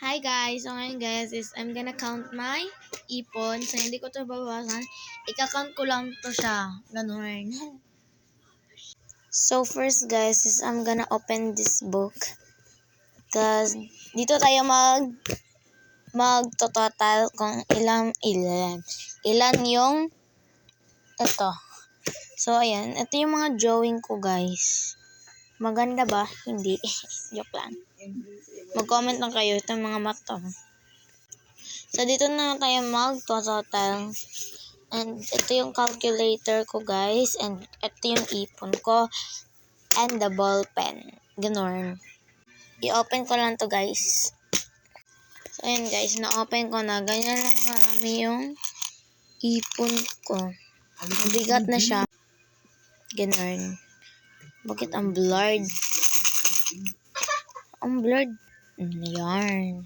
Hi guys! So ngayon guys is I'm gonna count my ipon. So hindi ko to babawasan. Ika-count ko lang to siya. Ganun. So first guys is I'm gonna open this book. Cause dito tayo mag-total kung ilan yung ito. So ayan, ito yung mga drawing ko guys. Maganda ba? Hindi. Joke lang. Mag-comment lang kayo itong mga mata. So, dito na tayo mag-total. And, ito yung calculator ko, guys. And, ito yung ipon ko. And, the ball pen. Ganon. I-open ko lang to guys. So, ayan, guys. Na-open ko na. Ganyan lang karami yung ipon ko. Mabigat na siya. Ganon. Bakit ang blurred? Ang blurred. Ayan.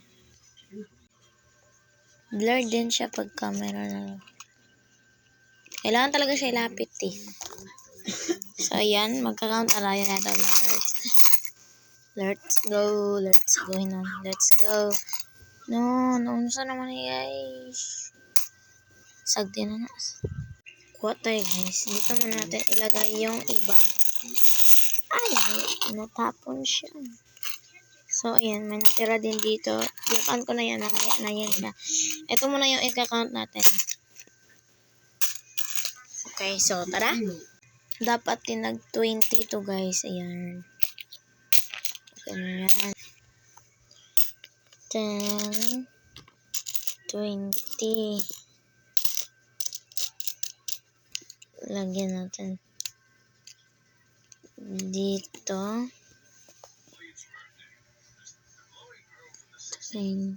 Blur din siya pag camera na. Kailangan talaga siya ilapit eh. So, ayan. Magka-count na tayo na ito. Let's go. Let's go. Let's go. No. Saan naman guys? Sagdi na na. Kuha tayo guys. Dito mo natin ilagay yung iba. Ay, natapon siya. So, ayan. May natira din dito. I-count ko na yan. Mamaya na yan siya. Ito muna yung i-count natin. Okay, so tara. Dapat tinag-20 to guys. Ayan. Ganyan. 10, 20. Lagyan natin dito. 20.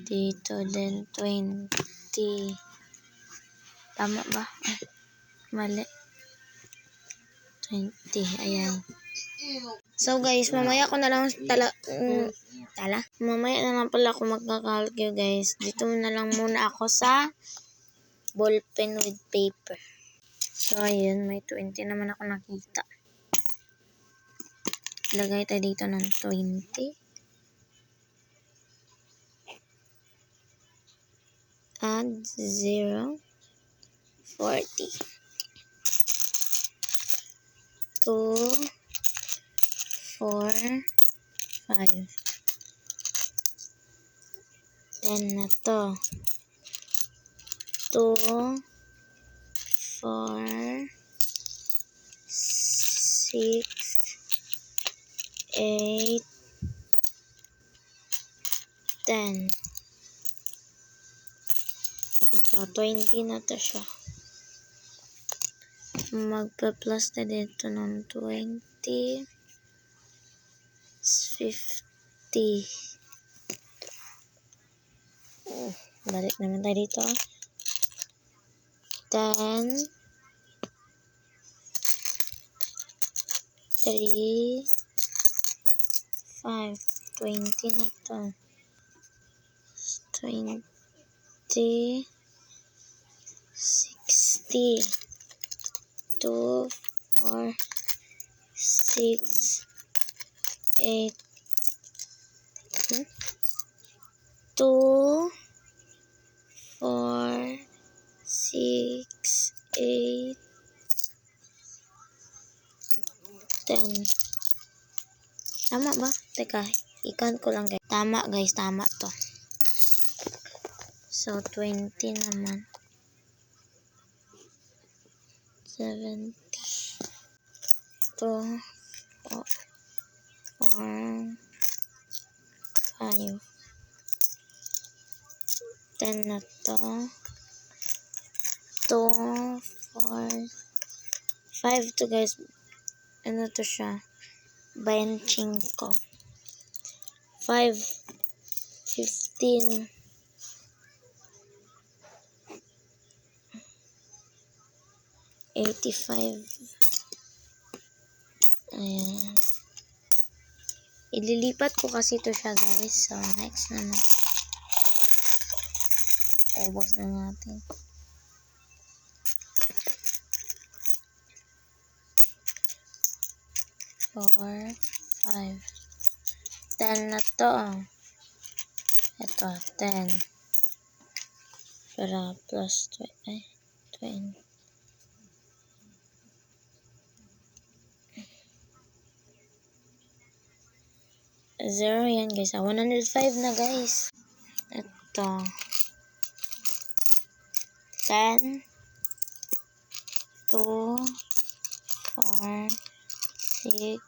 Dito din 20. Tama ba? Ay, mali. 20. Ayan. So guys, mamaya ko na lang mamaya na lang pala ako magkakalkyo guys. Dito na lang muna ako sa ball pen with paper. So ayan, may 20 naman ako nakita. Lagay tayo dito ng 20. Add 0. 40. 2, 4, 5. 10 na to. 2, 4, 6, 8, 10. Ito, 20 na to siya. Magpa-plus na dito ng 20. 50. Balik naman tayo dito. 10. 3. 5. 20 na to. 20. 60. 2, 4, 6, 8. 2, 4, 6, 8, 10. Tama ba? Teka, i-count ko lang guys. Tama guys, tama to. So, 20 naman. 70. 2, 4, 5. 10 na to. 2, 4, 5 to guys. Ano to siya? Benching ko. 5, 15. 85. Ayan. Ililipat ko kasi to siya guys. So, next naman. Ubos na natin. 4, 5. 10 na to. Ito, 10. Para plus 20. Zero yan guys. 105 na guys. Ito. 10, 2, 4, 6,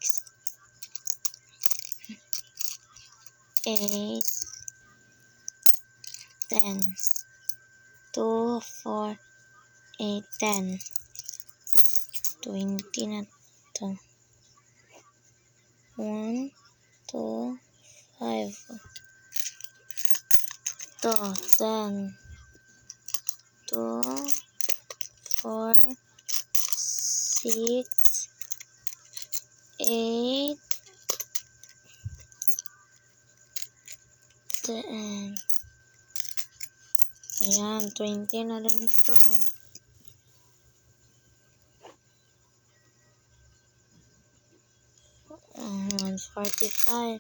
8, 10. 2, 4, 8, 10. 20 na to. 1, 2, 5. Ito, 10. 2, 4, 6, 8, 10. Ayan, 20 na rin ito. Ayan, 45.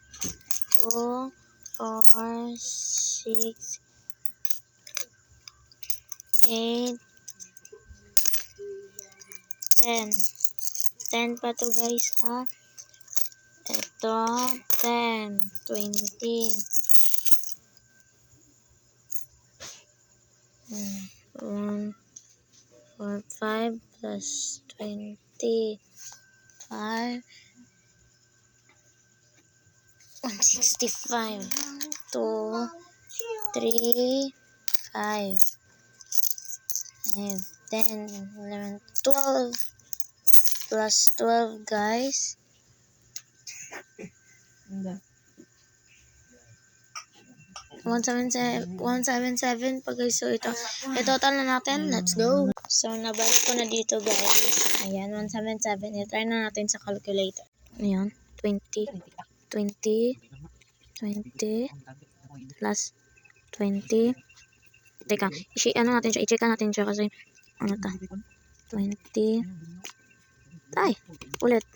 2, 4, 6, 8, 10. 10 pa to guys ha. Ito, 10. 20. 1, 4, 5 plus 20. 5. 165. 2, 3, 5. 10, 11, 12. Plus 12 guys. 177 pa guys. So ito total na natin. Let's go. So nabalik ko na dito guys. Ayan, 177. I-try na natin sa calculator. Ayan, 20 plus 20. Teka, i-check natin siya kasi ano ta? 20. Ay, ulit.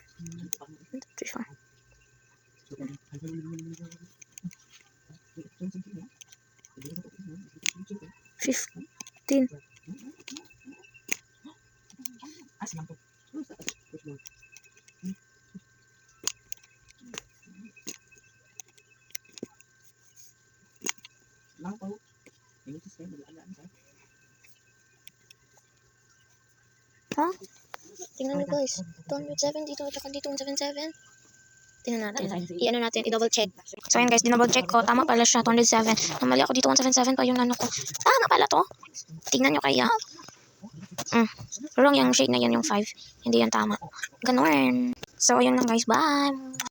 15. Huh? Tingnan nyo guys. 207 dito, tsaka dito 177. Tingnan natin. I-ano natin, i-double check. So yun guys, dinouble check ko. Tama pala siya, 207. Namali ako dito, 177 pa yung ano ko. Tama pala to. Tingnan nyo kaya. Wrong yung shade na yan, yung 5. Hindi yan tama. Ganun. So yun lang guys, bye.